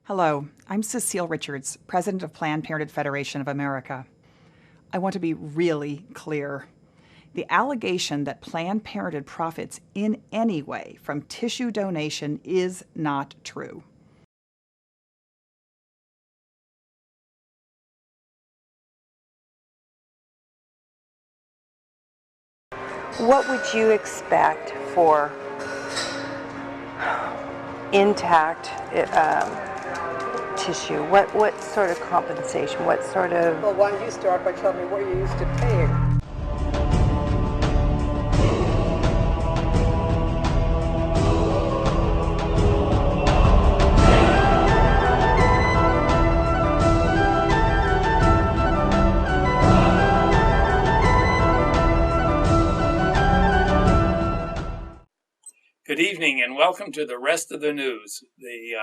Hello, I'm Cecile Richards, President of Planned Parenthood Federation of America. I want to be really clear. The allegation that Planned Parenthood profits in any way from tissue donation is not true. What would you expect for intact tissue? What sort of compensation? What sort of... Well, why don't you start by telling me what you're used to paying? Good evening and welcome to the rest of the news. The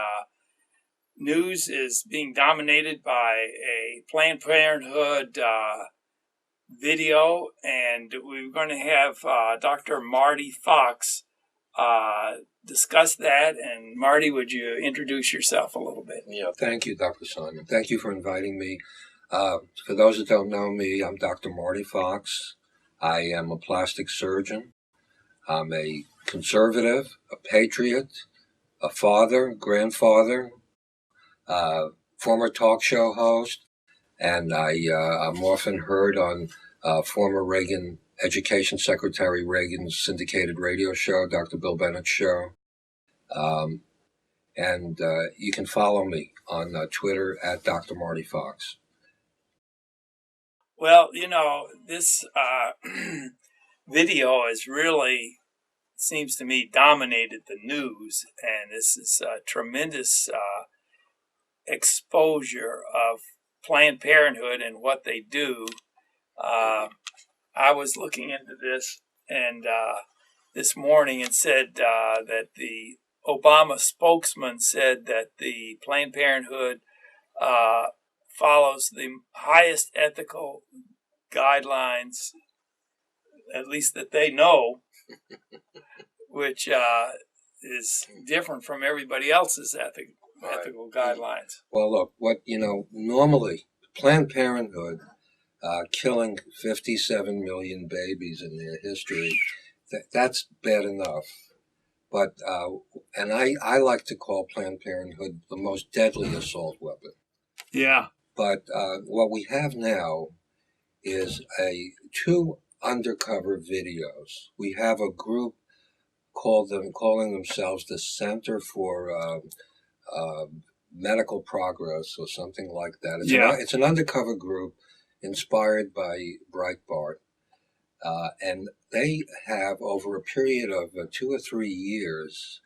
news is being dominated by a Planned Parenthood video, and we're going to have Dr. Marty Fox discuss that. And Marty, would you introduce yourself a little bit? Yeah, thank you, Dr. Simon. Thank you for inviting me. For those that don't know me, I'm Dr. Marty Fox. I am a plastic surgeon. I'm a conservative, a patriot, a father, grandfather, former talk show host, and I'm often heard on former Reagan Education Secretary Reagan's syndicated radio show, Dr. Bill Bennett's show. And you can follow me on Twitter at Dr. Marty Fox. Well, you know, this video is really, seems to me, dominated the news, and this is a tremendous exposure of Planned Parenthood and what they do. I was looking into this and this morning and said that the Obama spokesman said that the Planned Parenthood follows the highest ethical guidelines, at least that they know, which is different from everybody else's ethical guidelines. Well, look, normally Planned Parenthood killing 57 million babies in their history, that's bad enough. But, and I like to call Planned Parenthood the most deadly assault weapon. Yeah. But what we have now is two undercover videos. We have a group calling themselves the Center for Medical Progress or something like that. It's an undercover group inspired by Breitbart. And they have, over a period of 2 or 3 years,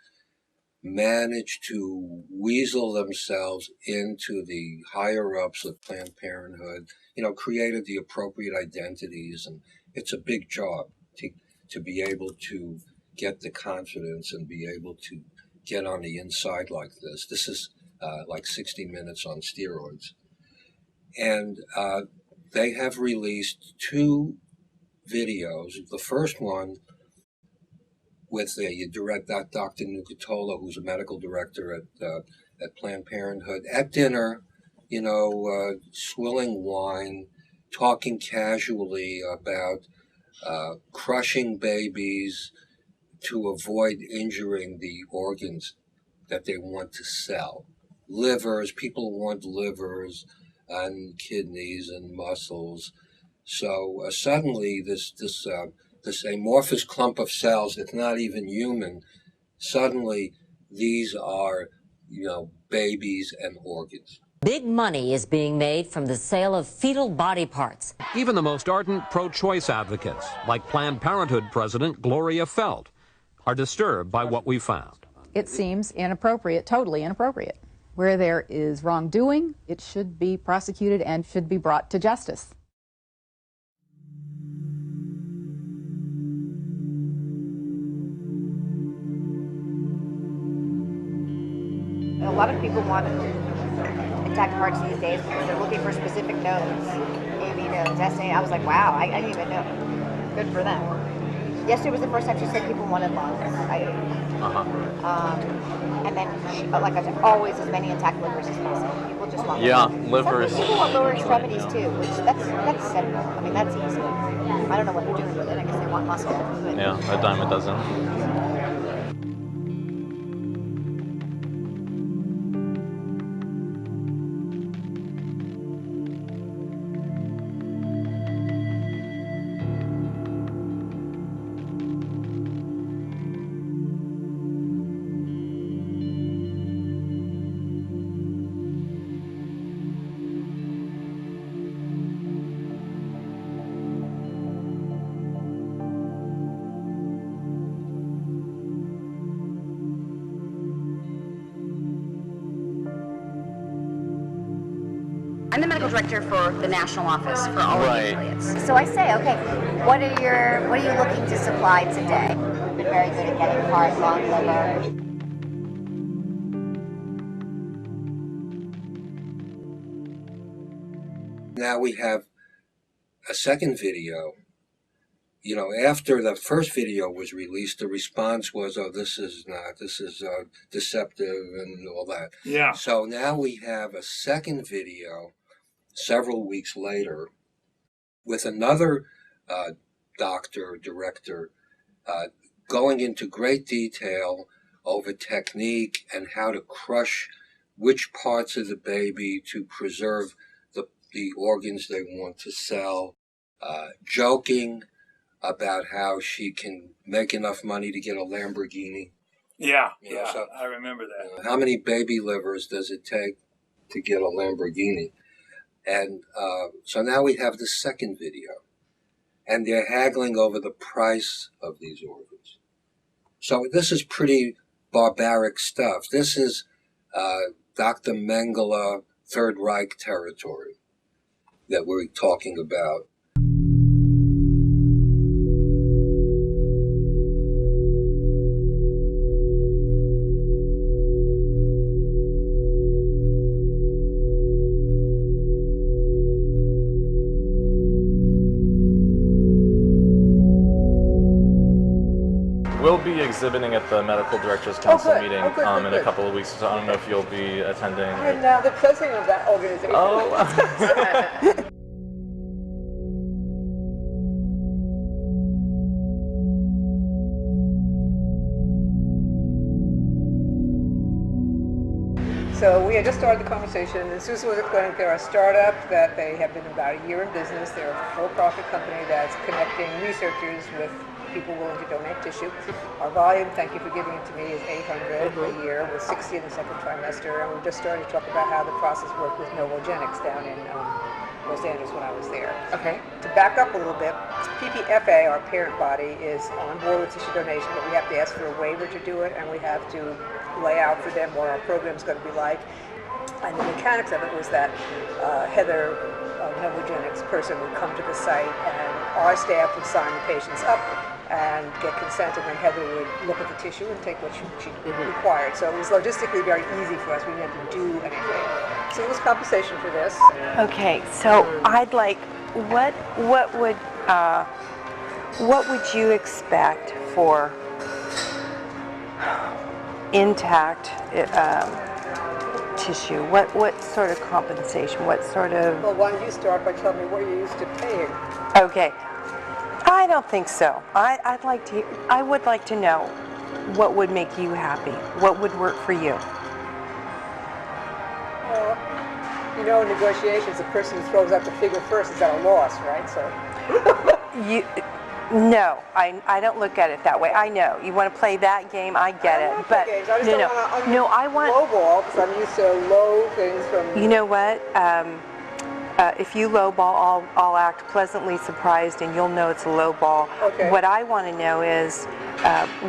managed to weasel themselves into the higher-ups of Planned Parenthood, created the appropriate identities, and it's a big job to be able to get the confidence and be able to get on the inside like this. This is like 60 Minutes on steroids. And they have released 2 videos. The first one with Dr. Nucatola, who's a medical director at Planned Parenthood, at dinner, swilling wine, talking casually about crushing babies to avoid injuring the organs that they want to sell. Livers, people want livers and kidneys and muscles. So suddenly this amorphous clump of cells that's not even human, suddenly these are, babies and organs. Big money is being made from the sale of fetal body parts. Even the most ardent pro-choice advocates, like Planned Parenthood President Gloria Feld, are disturbed by what we found. It seems inappropriate, totally inappropriate. Where there is wrongdoing, it should be prosecuted and should be brought to justice. A lot of people want intact parts these days because they're looking for specific nodes, AV nodes, SA. I was like, wow, I didn't even know. Good for them. Yesterday was the first time she said people wanted longer. And then, like I said, always as many intact livers as possible. People just want livers. Some people want lower extremities too, which that's simple. I mean, that's easy. I don't know what they're doing with it. I guess they want muscle. But. Yeah, a dime a dozen. I'm the medical director for the national office for all of the affiliates. So I say, okay, what are you looking to supply today? We've been very good at getting heart, lung, liver. Now we have a second video. You know, after the first video was released, the response was, "Oh, this is deceptive," and all that. Yeah. So now we have a second video several weeks later with another director, going into great detail over technique and how to crush which parts of the baby to preserve the organs they want to sell, joking about how she can make enough money to get a Lamborghini. Yeah, So, I remember that. How many baby livers does it take to get a Lamborghini? And so now we have the second video, and they're haggling over the price of these organs. So this is pretty barbaric stuff. This is Dr. Mengele Third Reich territory that we're talking about. We'll be exhibiting at the Medical Directors Council meeting in good. a couple of weeks, so I don't know if you'll be attending. I'm now the president of that organization. Oh. So we had just started the conversation, and Susan was explaining they're a startup, that they have been about a year in business. They're a for-profit company that's connecting researchers with people willing to donate tissue. Our volume, thank you for giving it to me, is 800 a year with 60 in the second trimester. And we just started to talk about how the process worked with Novogenics down in Los Angeles when I was there. Okay. To back up a little bit, PPFA, our parent body, is on board with tissue donation, but we have to ask for a waiver to do it, and we have to lay out for them what our program's going to be like. And the mechanics of it was that Heather, Novogenics person, would come to the site, and our staff would sign the patients up and get consent, and then Heather would look at the tissue and take what she required. So it was logistically very easy for us. We didn't have to do anything. So it was compensation for this. Okay, so I'd like, what would you expect for intact tissue? What sort of compensation? What sort of? Well, why don't you start by telling me what you're used to paying? Okay, I don't think so. I would like to know what would make you happy. What would work for you? Well, you know, in negotiations, the person who throws out the figure first is at a loss, right? So. No, I don't look at it that way. I know you want to play that game. I get it, but I want low ball because I'm used to low things from. You know what? If you low ball, I'll act pleasantly surprised, and you'll know it's a low ball. Okay. What I want to know is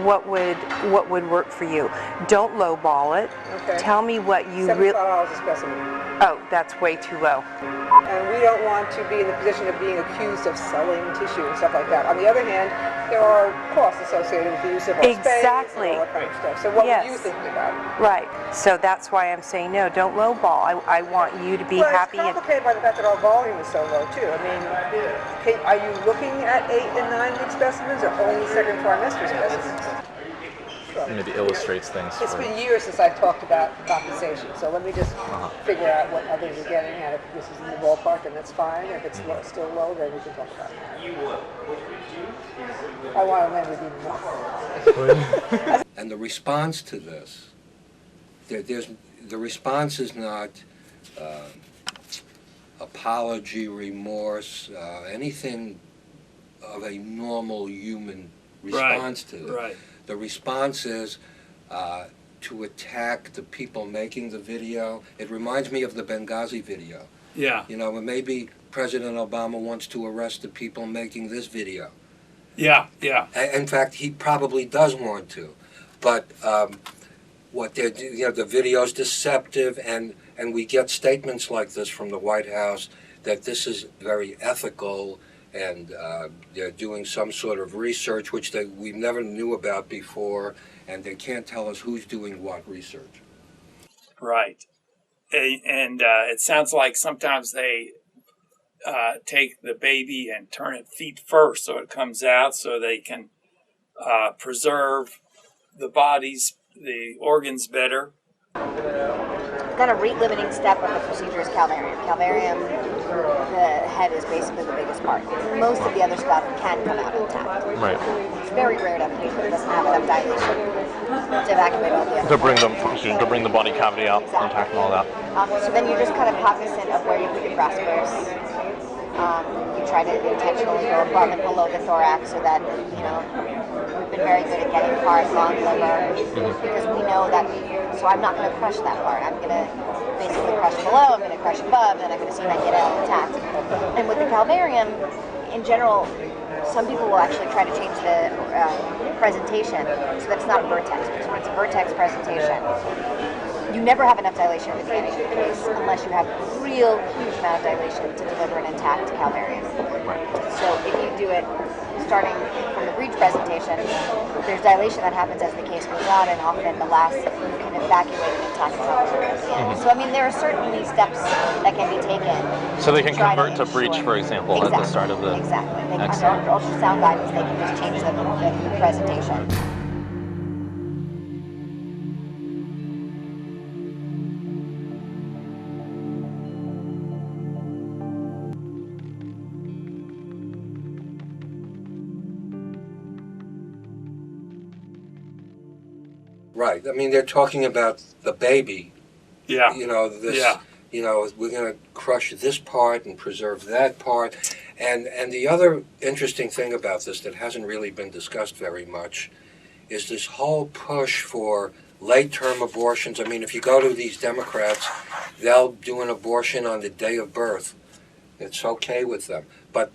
what would work for you. Don't lowball it. Okay. Tell me what you $75 a specimen. Oh, that's way too low. And we don't want to be in the position of being accused of selling tissue and stuff like that. On the other hand, there are costs associated with the use of our space and all that kind of stuff. So what would you think about it? Right. So that's why I'm saying no, don't lowball. I want you to be happy. It's complicated by the fact that our volume is so low too. I mean, are you looking at 8 and 9 week specimens or only second trimester specimens? Maybe illustrates things. It's been years since I've talked about compensation, so let me just figure out what others are getting, and if this is in the ballpark, then that's fine. If it's still low, then we can talk about it. I want to win with even more. And the response to this, the response is not apology, remorse, anything of a normal human response to it. Right. The response is to attack the people making the video. It reminds me of the Benghazi video. Yeah. You know, maybe President Obama wants to arrest the people making this video. Yeah, yeah. In fact, he probably does want to. But what they're, the video's deceptive, and we get statements like this from the White House that this is very ethical, and they're doing some sort of research which we never knew about before, and they can't tell us who's doing what research. Right. And it sounds like sometimes they take the baby and turn it feet first so it comes out, so they can preserve the the organs better. Then a rate-limiting step of the procedure is calvarium. Calvarium, the head is basically the biggest part. Most of the other stuff can come out intact. Right. It's very rare to have a patient that doesn't have enough dilation to evacuate all the other To bring the body cavity out intact and all that. So then you're just kind of cognizant of where you put your graspers. You try to intentionally go above and below the thorax so that, we've been very good at getting hard, long liver, because we know that, so I'm not going to crush that part. I'm going to basically crush below, I'm going to crush above, and I'm going to see if I get it out intact. And with the calvarium, in general, some people will actually try to change the presentation so that it's not a vertex, because when it's a vertex presentation, you never have enough dilation at the beginning of the case unless you have a real huge amount of dilation to deliver an intact calvarium. So if you do it starting from the breech presentation, there's dilation that happens as the case goes on, and often the last you can evacuate an intact calvarium at the end. So I mean, there are certainly steps that can be taken. So they can convert to breech, for example, at the start of the... Exactly. They can, under ultrasound guidance, they can just change the presentation. Right. I mean, they're talking about the baby. Yeah. We're going to crush this part and preserve that part. And the other interesting thing about this that hasn't really been discussed very much is this whole push for late-term abortions. I mean, if you go to these Democrats, they'll do an abortion on the day of birth. It's okay with them. But,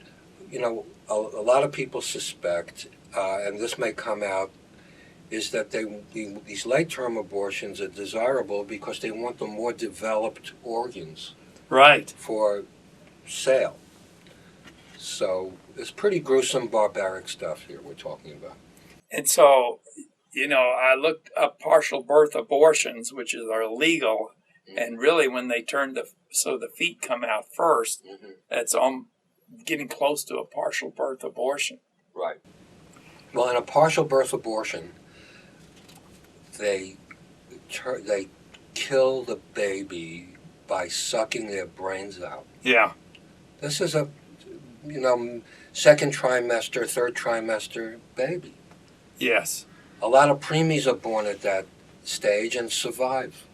a lot of people suspect, and this may come out, is that these late-term abortions are desirable because they want the more developed organs for sale. So it's pretty gruesome, barbaric stuff here we're talking about. And so, I looked up partial birth abortions, which are illegal, and really when they turn so the feet come out first, that's getting close to a partial birth abortion. Right. Well, in a partial birth abortion, they kill the baby by sucking their brains out. Yeah. This is a, second trimester, third trimester baby. Yes. A lot of preemies are born at that stage and survive.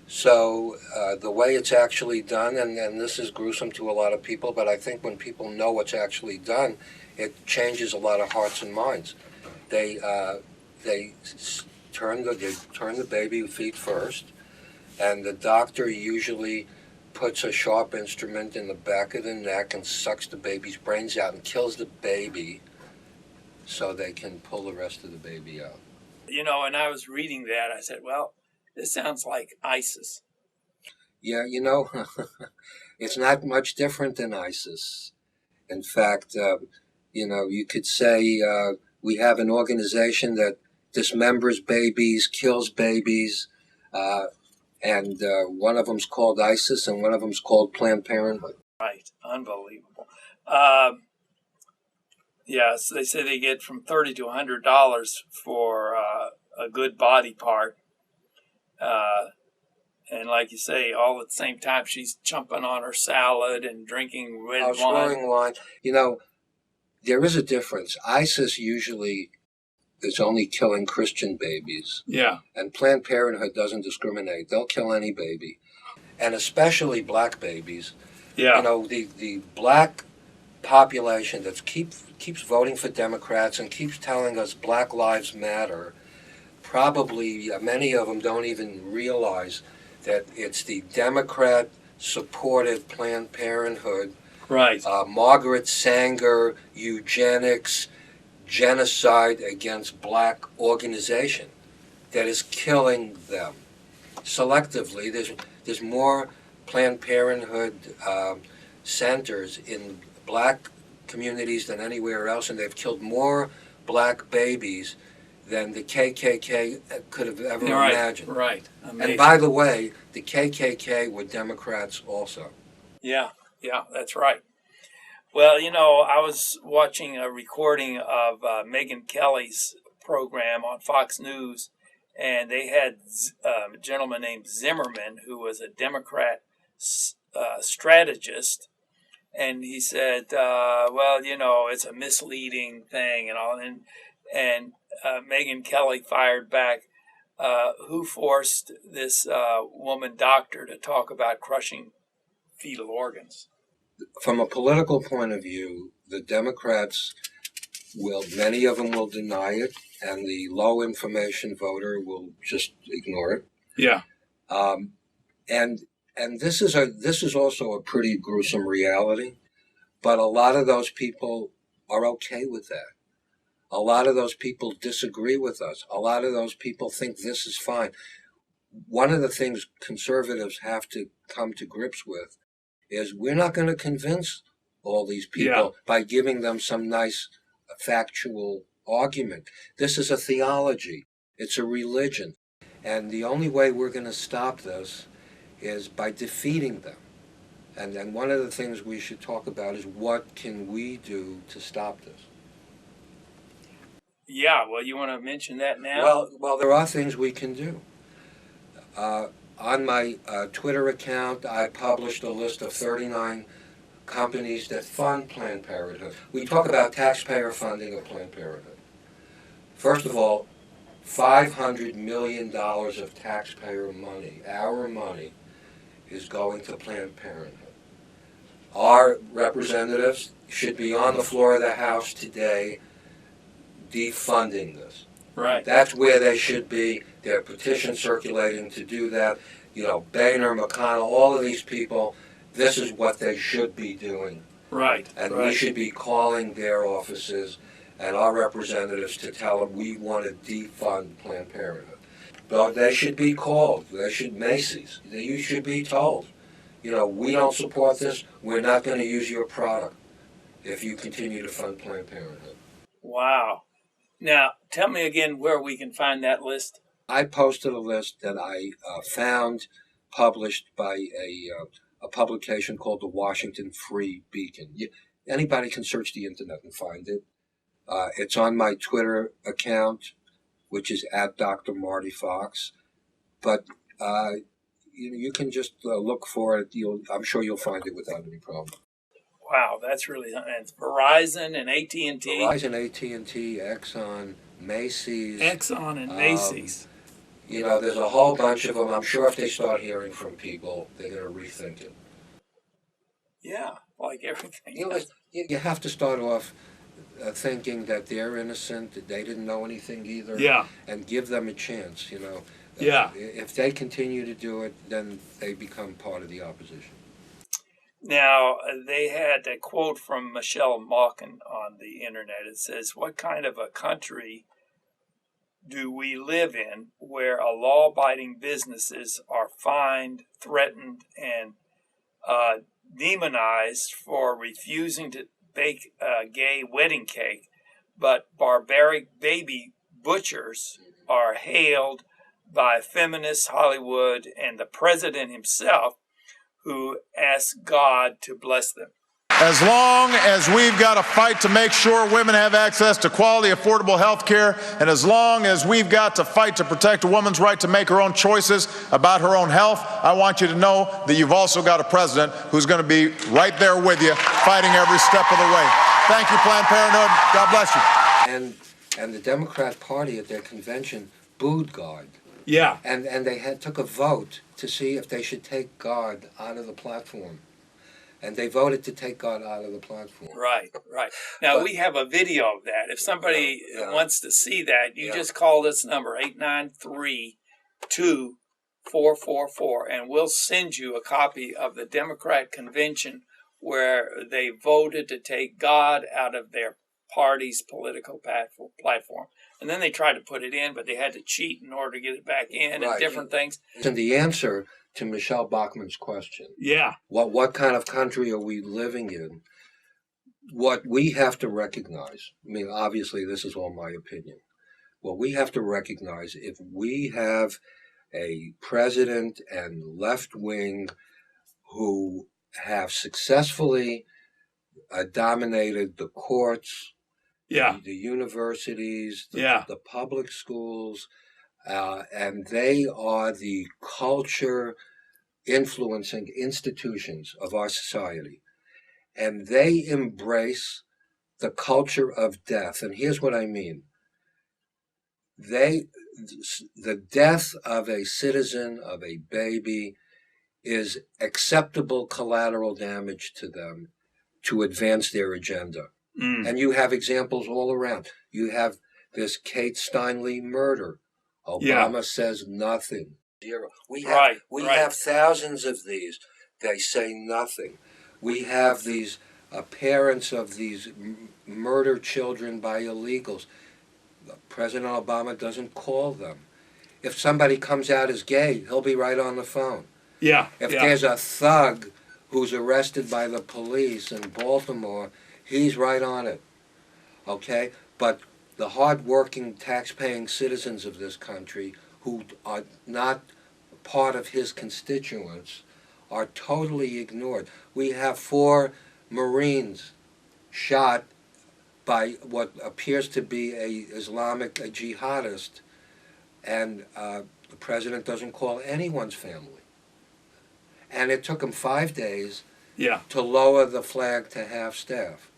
So the way it's actually done, and this is gruesome to a lot of people, but I think when people know what's actually done, it changes a lot of hearts and minds. They turn the baby feet first, and the doctor usually puts a sharp instrument in the back of the neck and sucks the baby's brains out and kills the baby so they can pull the rest of the baby out. You know, and I was reading that, I said, well, this sounds like ISIS. Yeah, you know, it's not much different than ISIS. In fact, you know, you could say we have an organization that dismembers babies, kills babies, and one of them's called ISIS and one of them's called Planned Parenthood. Right, unbelievable. Yes, they say they get from $30 to $100 for a good body part. And like you say, all at the same time, she's chomping on her salad and drinking red wine. Swirling wine. You know, there is a difference. ISIS usually is only killing Christian babies. Yeah. And Planned Parenthood doesn't discriminate. They'll kill any baby, and especially black babies. Yeah. You know, the black population that keeps voting for Democrats and keeps telling us Black Lives Matter, probably many of them don't even realize that it's the Democrat-supported Planned Parenthood, right? Margaret Sanger, eugenics, genocide against black organization that is killing them selectively. There's more Planned Parenthood centers in black communities than anywhere else, and they've killed more black babies than the KKK could have ever imagined. Right. Amazing. And by the way, the KKK were Democrats also. Yeah, that's right. Well, you know, I was watching a recording of Megyn Kelly's program on Fox News, and they had a gentleman named Zimmerman, who was a Democrat strategist, and he said, well, you know, it's a misleading thing and all, and Megyn Kelly fired back, who forced this woman doctor to talk about crushing fetal organs? From a political point of view, the Democrats many of them will deny it, and the low information voter will just ignore it. Yeah. And this is also a pretty gruesome reality, but a lot of those people are okay with that. A lot of those people disagree with us. A lot of those people think this is fine. One of the things conservatives have to come to grips with is we're not going to convince all these people by giving them some nice factual argument. This is a theology. It's a religion. And the only way we're going to stop this is by defeating them. And one of the things we should talk about is what can we do to stop this? Yeah, well, you want to mention that now? Well, there are things we can do. On my Twitter account, I published a list of 39 companies that fund Planned Parenthood. We talk about taxpayer funding of Planned Parenthood. First of all, $500 million of taxpayer money, our money, is going to Planned Parenthood. Our representatives should be on the floor of the House today defunding this. Right. That's where they should be. There are petitions circulating to do that. You know, Boehner, McConnell, all of these people, this is what they should be doing. Right. And we should be calling their offices and our representatives to tell them we want to defund Planned Parenthood. But they should be called. They should, Macy's. You should be told, you know, we don't support this. We're not going to use your product if you continue to fund Planned Parenthood. Wow. Now, tell me again where we can find that list. I posted a list that I found published by a publication called the Washington Free Beacon. Anybody can search the internet and find it. It's on my Twitter account, which is at Dr. Marty Fox. But you can just look for it. I'm sure you'll find it without any problem. Wow, that's really, and Verizon and AT&T. Verizon, AT&T, Exxon, Macy's. Exxon and Macy's. You know, there's a whole bunch of them. I'm sure if they start hearing from people, they're going to rethink it. Yeah, like everything. You know, you have to start off thinking that they're innocent, that they didn't know anything either. Yeah. And give them a chance, you know. Yeah. If they continue to do it, then they become part of the opposition. Now, they had a quote from Michelle Malkin on the internet. It says, "What kind of a country do we live in where law-abiding businesses are fined, threatened, and demonized for refusing to bake a gay wedding cake, but barbaric baby butchers are hailed by feminist Hollywood and the president himself, who asks God to bless them?" As long as we've got to fight to make sure women have access to quality, affordable health care, and as long as we've got to fight to protect a woman's right to make her own choices about her own health, I want you to know that you've also got a president who's going to be right there with you, fighting every step of the way. Thank you, Planned Parenthood. God bless you. And the Democrat Party at their convention booed God. Yeah. And they took a vote to see if they should take God out of the platform. And they voted to take God out of the platform. Right. Now, we have a video of that. If somebody wants to see that, you just call this number, 893-2444, and we'll send you a copy of the Democrat convention where they voted to take God out of their party's political platform. And then they tried to put it in, but they had to cheat in order to get it back in and different things. And the answer to Michelle Bachmann's question. Yeah. What kind of country are we living in? What we have to recognize, I mean, obviously this is all my opinion. What we have to recognize, if we have a president and left wing who have successfully dominated the courts, the universities, the public schools, and they are the culture influencing institutions of our society. And they embrace the culture of death. And here's what I mean. The death of a citizen, of a baby, is acceptable collateral damage to them to advance their agenda. And you have examples all around. You have this Kate Steinle murder. Obama says nothing. Zero. We have thousands of these. They say nothing. We have these parents of these murdered children by illegals. President Obama doesn't call them. If somebody comes out as gay, he'll be right on the phone. If there's a thug who's arrested by the police in Baltimore, he's right on it. Okay? But the hard-working, tax-paying citizens of this country who are not part of his constituents are totally ignored. We have 4 Marines shot by what appears to be a jihadist, and the president doesn't call anyone's family. And it took him 5 days to lower the flag to half-staff.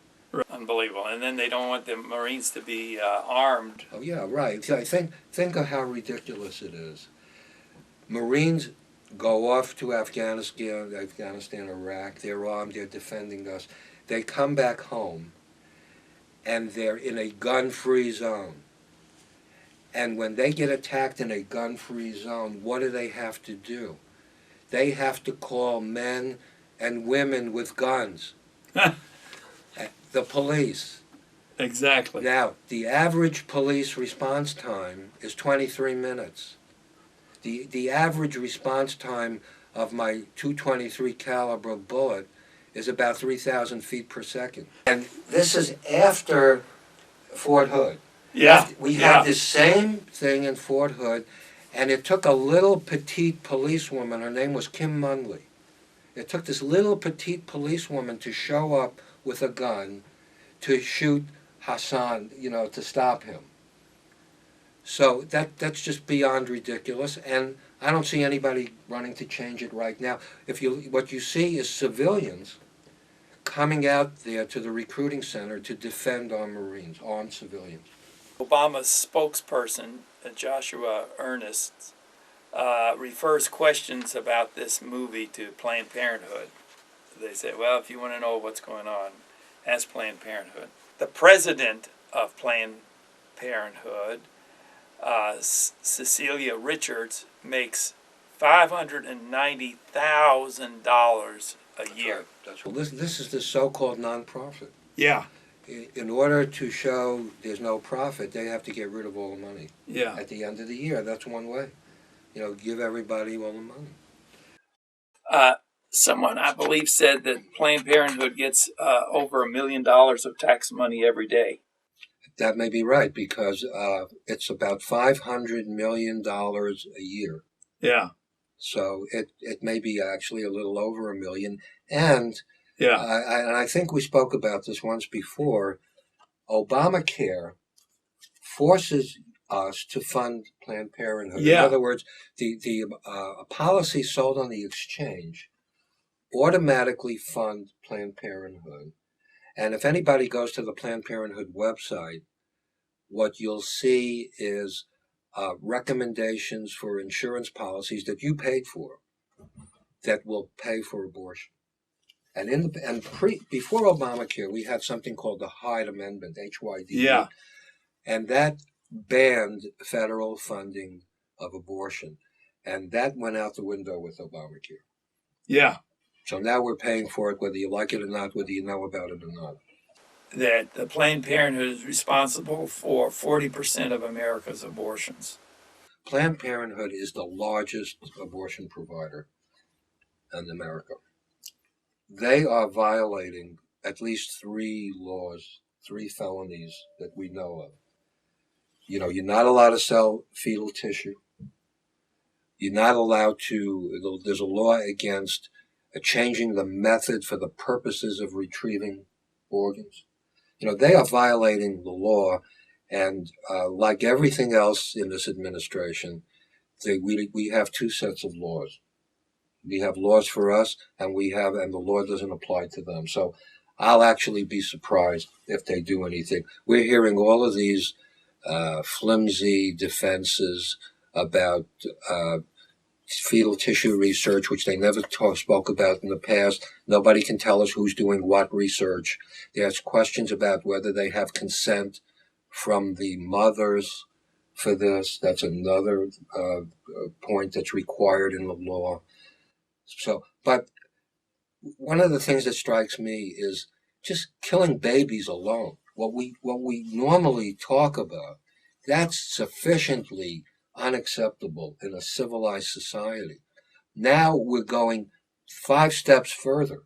Unbelievable. And then they don't want the Marines to be armed. Oh, yeah, right. Think of how ridiculous it is. Marines go off to Afghanistan, Iraq. They're armed. They're defending us. They come back home, and they're in a gun-free zone. And when they get attacked in a gun-free zone, what do they have to do? They have to call men and women with guns. The police. Exactly. Now, the average police response time is 23 minutes. The average response time of my .223 caliber bullet is about 3,000 feet per second. And this is after Fort Hood. We had this same thing in Fort Hood, and it took a little petite policewoman, her name was Kim Munley. It took this little petite policewoman to show up with a gun to shoot Hassan, to stop him. So that's just beyond ridiculous, and I don't see anybody running to change it right now. What you see is civilians coming out there to the recruiting center to defend our Marines, armed civilians. Obama's spokesperson, Joshua Earnest, refers questions about this movie to Planned Parenthood. They say, well, if you want to know what's going on, ask Planned Parenthood. The president of Planned Parenthood, Cecilia Richards, makes $590,000 a year. Well, this is the so-called nonprofit. Yeah. In order to show there's no profit, they have to get rid of all the money. Yeah. At the end of the year, that's one way. Give everybody all the money. Someone, I believe, said that Planned Parenthood gets over $1 million of tax money every day. That may be right, because it's about $500 million a year. Yeah. So it may be actually a little over $1 million. And yeah, I think we spoke about this once before. Obamacare forces us to fund Planned Parenthood. Yeah. In other words, the policy sold on the exchange automatically fund Planned Parenthood. And if anybody goes to the Planned Parenthood website, what you'll see is recommendations for insurance policies that you paid for that will pay for abortion. And before Obamacare, we had something called the Hyde Amendment, HYD. Yeah. And that banned federal funding of abortion. And that went out the window with Obamacare. Yeah. So now we're paying for it, whether you like it or not, whether you know about it or not. That the Planned Parenthood is responsible for 40% of America's abortions. Planned Parenthood is the largest abortion provider in America. They are violating at least 3 laws, 3 felonies that we know of. You're not allowed to sell fetal tissue. You're not allowed to, there's a law against changing the method for the purposes of retrieving organs. They are violating the law, and like everything else in this administration, we have 2 sets of laws. We have laws for us, and the law doesn't apply to them. So I'll actually be surprised if they do anything. We're hearing all of these flimsy defenses about fetal tissue research, which they never spoke about in the past. Nobody can tell us who's doing what research. There's questions about whether they have consent from the mothers for this. That's another point that's required in the law. So, but one of the things that strikes me is just killing babies alone. What we normally talk about, that's sufficiently unacceptable in a civilized society. Now we're going 5 steps further.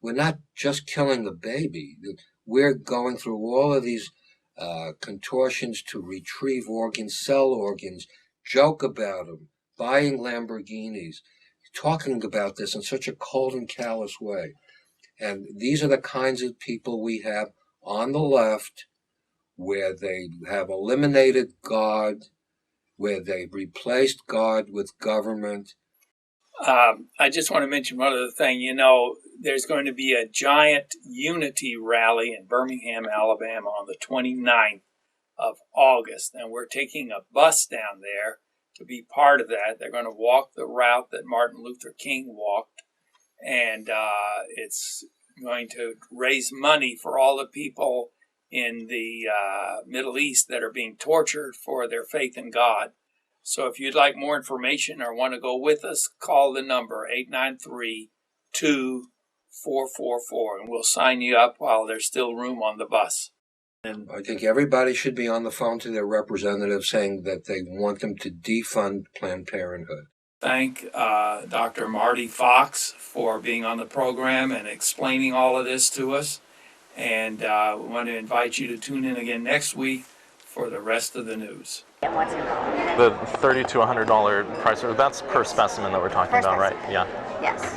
We're not just killing the baby. We're going through all of these contortions to retrieve organs, sell organs, joke about them, buying Lamborghinis, talking about this in such a cold and callous way. And these are the kinds of people we have on the left, where they have eliminated God, where they've replaced God with government. I just want to mention one other thing. There's going to be a giant unity rally in Birmingham, Alabama on the 29th of August, and we're taking a bus down there to be part of that. They're going to walk the route that Martin Luther King walked, and it's going to raise money for all the people in the Middle East that are being tortured for their faith in God. So if you'd like more information or want to go with us, call the number 893-2444, and we'll sign you up while there's still room on the bus. And I think everybody should be on the phone to their representative saying that they want them to defund Planned Parenthood. Thank Dr. Marty Fox for being on the program and explaining all of this to us. And we want to invite you to tune in again next week for the rest of the news. The $30 to $100 price, that's per specimen that we're talking about, right? Yeah. Yes.